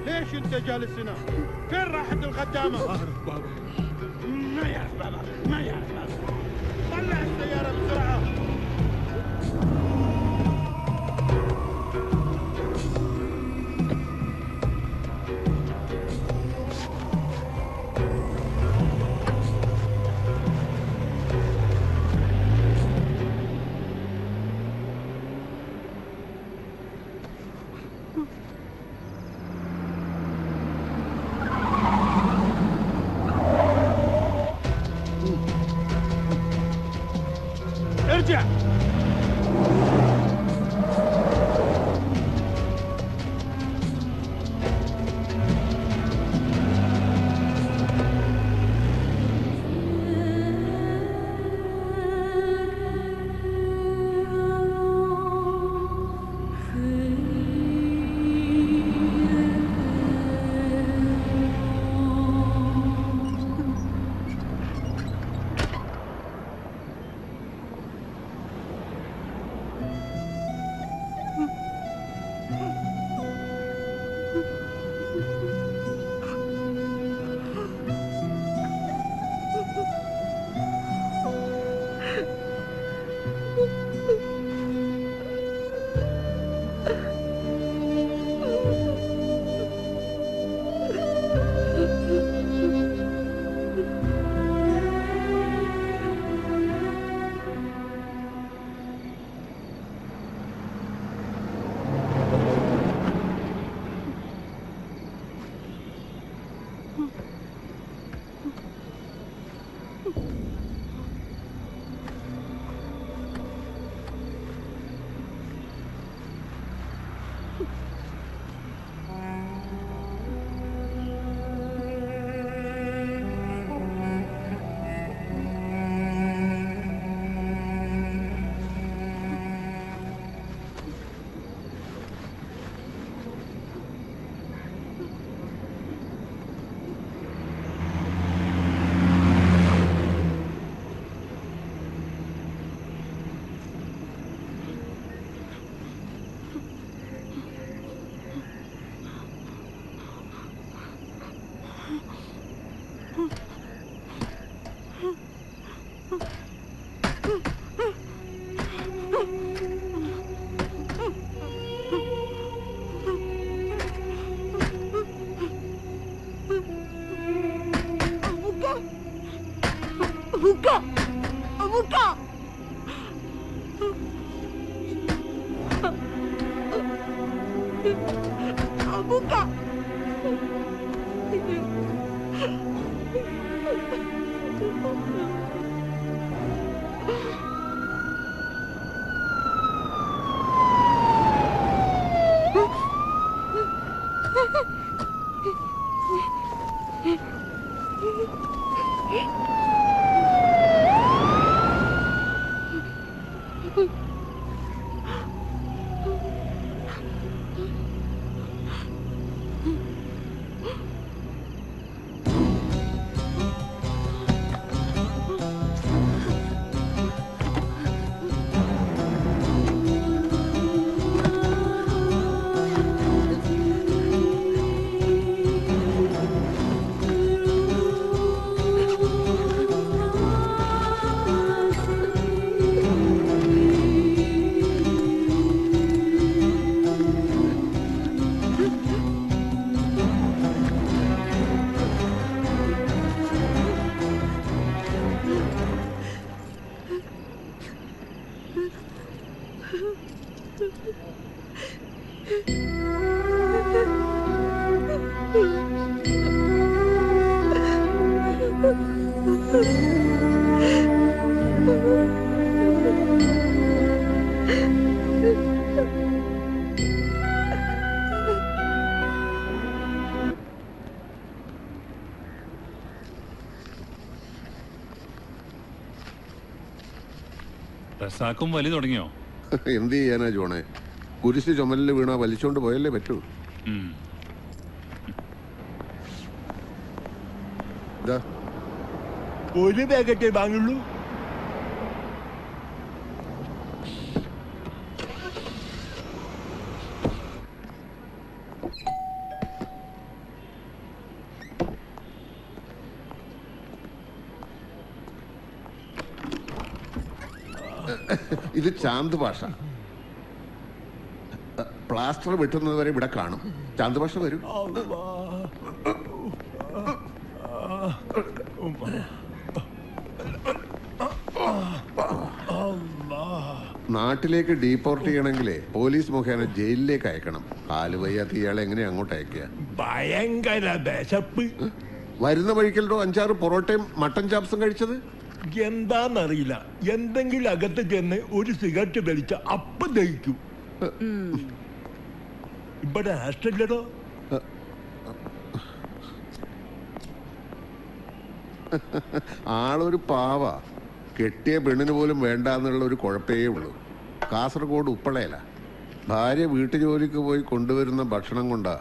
ليش انت جالس هنا؟ فين راحت الخدامة؟ ما أعرف بابا. ما يعرف بابا، ما يعرف بابا. طلع السيارة بسرعة. ارجع. Buka! Buka! Buka! റസാക്കും വലി തുടങ്ങിയോ? എന്ത് ചെയ്യാനാ ജോണേ, കുരിശ് ചുമലിൽ വീണാ വലിച്ചോണ്ട് പോയല്ലേ പറ്റൂ. ഒരു പാക്കറ്റേ വാങ്ങുള്ളൂ. ഇത് ചാന്ത് ഭാഷ. പ്ലാസ്റ്റർ വെട്ടുന്നത് വരെ ഇവിടെ കാണും. ചാന്ത് ഭാഷ വരും. നാട്ടിലേക്ക് ഡീപ്പോർട്ട് ചെയ്യണമെങ്കിലേ പോലീസ് മുഖേന ജയിലിലേക്ക് അയക്കണം. കാല് വയ്യാത്ത ഇയാളെ എങ്ങനെയാ അങ്ങോട്ട് അയക്കുക? ഭയങ്കര വിശപ്പ്. വരുന്ന വഴിക്കല്ലോ 5-6 പൊറോട്ടയും മട്ടൻ ചാപ്സും കഴിച്ചത്. എന്താന്നറിയില്ല, എന്തെങ്കിലും അകത്ത് ചെന്ന് ഒരു സിഗരറ്റ് വലിച്ച അപ്പം ദഹിക്കും. ഇവിടെ ആസ്റ്റല്ലോ. ആളൊരു പാവ. കെട്ടിയ പെണ്ണിന് പോലും വേണ്ടാന്നുള്ള ഒരു കുഴപ്പേ ഉള്ളൂ. കാസർഗോഡ് ഉപ്പളയില. ഭാര്യ വീട്ടുജോലിക്ക് പോയി കൊണ്ടുവരുന്ന ഭക്ഷണം കൊണ്ടാ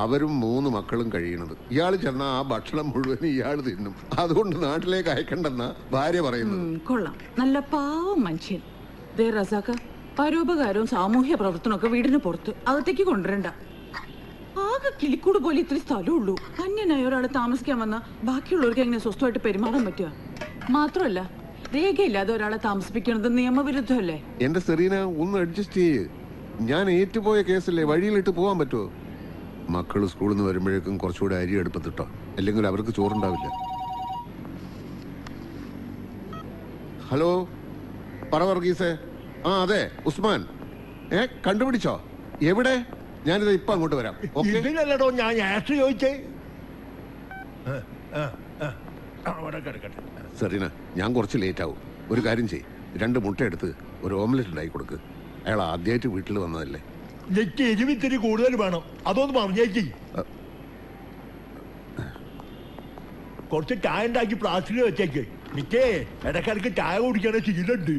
അവരും 3 മക്കളും കഴിയണത്. ഇയാൾ ചെന്നാ ആ ഭക്ഷണം മുഴുവൻ ഇയാൾ തിന്നും. അതുകൊണ്ട് നാട്ടിലേക്ക് അയക്കണ്ടെന്നാ ഭാര്യ പറയുന്നത്. കൊള്ളാം, നല്ല പാവം മനുഷ്യൻ. ദേ റസാക്ക, പരോപകാരവും സാമൂഹ്യ പ്രവർത്തനമൊക്കെ വീടിന് പുറത്ത് അകത്തേക്ക് കൊണ്ടുവരണ്ട. ആകെ കിളിക്കൂട് പോലെ ഇത്തിരി സ്ഥലമുള്ളൂ. അന്യനായ ഒരാൾ താമസിക്കാൻ വന്ന ബാക്കിയുള്ളവർക്ക് എങ്ങനെ സ്വസ്ഥമായിട്ട് പെരുമാറാൻ പറ്റുക? മാത്രമല്ല, രേഖയില്ലാതെ ഒരാളെ താമസിപ്പിക്കുന്നത് നിയമവിരുദ്ധമല്ലേ? എന്റെ സെറീന, ഒന്ന് അഡ്ജസ്റ്റ് ചെയ്യ്. ഞാൻ ഏറ്റുപോയ കേസല്ലേ, വഴിയിലിട്ട് പോകാൻ പറ്റുമോ? മക്കൾ സ്കൂളിൽ നിന്ന് വരുമ്പോഴേക്കും കുറച്ചുകൂടെ അരി അടുപ്പത്തിട്ടോ, അല്ലെങ്കിൽ അവർക്ക് ചോറുണ്ടാവില്ല. ഹലോ, പറ വർഗീസേ. ആ അതെ, ഉസ്മാൻ. കണ്ടുപിടിച്ചോ? എവിടെ? ഞാനിത് ഇപ്പൊ അങ്ങോട്ട് വരാം. ഇതിനല്ലടോ ഞാൻ ആഷ് ചോദിച്ചേ. അവിടെ കിടക്കട്ടെ. സെറീന, ഞാൻ കുറച്ച് ലേറ്റ് ആവും. ഒരു കാര്യം ചെയ്യ്, 2 മുട്ട എടുത്ത് ഒരു ഓംലെറ്റ് ഉണ്ടാക്കി കൊടുക്ക്. അയാൾ ആദ്യമായിട്ട് വീട്ടിൽ വന്നതല്ലേ. എനിക്ക് എരിവിത്തിരി കൂടുതൽ വേണം, അതൊന്ന് പറഞ്ഞേക്ക്. കുറച്ച് ചായ ഉണ്ടാക്കി പ്ലാസ്റ്റിക്കിൽ വെച്ചേക്ക്. നിക്കേ ഇടക്കിടക്ക് ചായ കുടിക്കണ ശീലമുണ്ട്.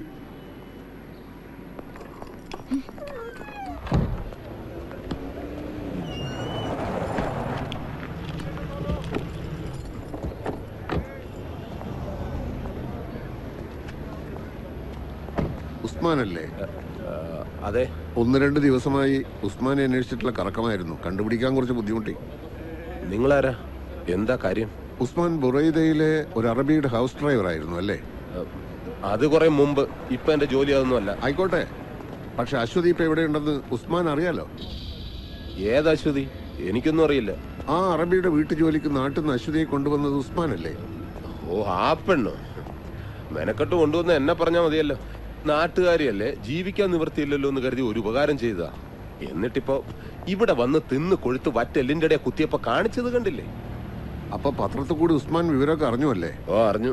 ഉസ്മാനല്ലേ? അതെ. 1-2 ദിവസമായി ഉസ്മാനെ അന്വേഷിച്ചിട്ടുള്ള കറക്കമായിരുന്നു. കണ്ടുപിടിക്കാൻ കുറച്ച് ബുദ്ധിമുട്ടി. നിങ്ങളാരാ? എന്താ കാര്യം? ഉസ്മാൻ ബുറൈദയിലെ ഒരു അറബിയുടെ ഹൗസ് ഡ്രൈവർ ആയിരുന്നു അല്ലേ? അത് കുറെ മുമ്പ്. ഇപ്പൊ എന്റെ ജോലി അതൊന്നും അല്ല. ആയിക്കോട്ടെ, പക്ഷെ അശ്വതി ഇപ്പൊ എവിടെയുണ്ടെന്ന് ഉസ്മാൻ അറിയാലോ. ഏത് അശ്വതി? എനിക്കൊന്നും അറിയില്ല. ആ അറബിയുടെ വീട്ടു ജോലിക്ക് നാട്ടിൽ നിന്ന് അശ്വതിയെ കൊണ്ടുവന്നത് ഉസ്മാനല്ലേ? ഓ, ആ പെണ്ണോ? മെനക്കെട്ട് കൊണ്ടുവന്ന് എന്നെ പറഞ്ഞാൽ മതിയല്ലോ. നാട്ടുകാരിയല്ലേ, ജീവിക്കാൻ നിവൃത്തിയില്ലല്ലോ എന്ന് കരുതി ഒരു ഉപകാരം ചെയ്തതാ. എന്നിട്ടിപ്പോ ഇവിടെ വന്ന് തിന്ന് കൊഴുത്ത് വറ്റെല്ലിന്റെ ഇടയെ കുത്തിയപ്പോ കാണിച്ചത് കണ്ടില്ലേ? അപ്പൊ പത്രത്തിൽ കൂടി ഉസ്മാൻ വിവരമൊക്കെ അറിഞ്ഞുവല്ലേ? ഓ, അറിഞ്ഞു.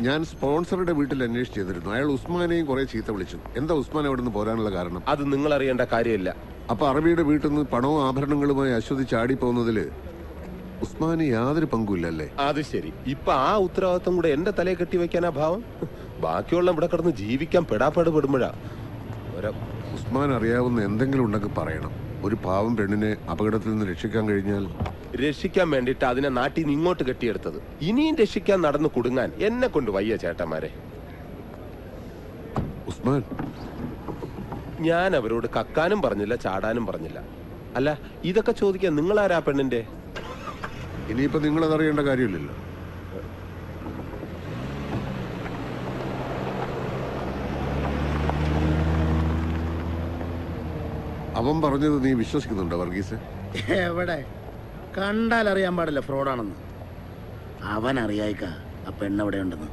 ഞാൻ സ്പോൺസറുടെ വീട്ടിൽ അന്വേഷിച്ച് ചെയ്തിരുന്നു. അയാൾ ഉസ്മാനെയും കുറെ ചീത്ത വിളിച്ചു. എന്താ ഉസ്മാൻ അവിടെ നിന്ന് പോരാനുള്ള കാരണം? അത് നിങ്ങൾ അറിയേണ്ട കാര്യമില്ല. അപ്പൊ അറബിയുടെ വീട്ടിൽ നിന്ന് പണവും ആഭരണങ്ങളുമായി അശ്വതി ചാടി പോകുന്നതില് ഉസ്മാന് യാതൊരു പങ്കുമില്ലല്ലേ? അത് ശരി. ഇപ്പൊ ആ ഉത്തരവാദിത്വം കൂടെ എന്റെ തലയെ കെട്ടി വെക്കാനാ ഭാവം? ബാക്കിയുള്ള ഇവിടെ കിടന്ന് ജീവിക്കാൻ പെടാപ്പാട് പെടുമ്പോഴാ. ഉസ്മാൻ അറിയാവുന്ന എന്തെങ്കിലും ഉണ്ടെങ്കിൽ പറയണം. ഒരു പാവം പെണ്ണിനെ അപകടത്തിൽ നിന്ന് രക്ഷിക്കാൻ കഴിഞ്ഞാൽ. രക്ഷിക്കാൻ വേണ്ടിട്ട് അതിനെ നാട്ടിൽ നിന്ന് ഇങ്ങോട്ട് കെട്ടിയെടുത്തത്. ഇനിയും രക്ഷിക്കാൻ നടന്നു കുടുങ്ങാൻ എന്നെ കൊണ്ട് വയ്യ ചേട്ടന്മാരെ. ഉസ്മാൻ, ഞാൻ അവരോട് കക്കാനും പറഞ്ഞില്ല, ചാടാനും പറഞ്ഞില്ല. അല്ല, ഇതൊക്കെ ചോദിക്കാൻ നിങ്ങളാരാ പെണ്ണിന്റെ? ഇനിയിപ്പോ നിങ്ങളതറിയേണ്ട കാര്യമില്ലല്ലോ. അവൻ പറഞ്ഞത് നീ വിശ്വസിക്കുന്നുണ്ടോ വർഗീസ്? എവിടെ കണ്ടാൽ അറിയാൻ പാടില്ല ഫ്രോഡാണെന്ന്. അവൻ അറിയായിക്ക ആ പെണ്ണെവിടെ ഉണ്ടെന്ന്.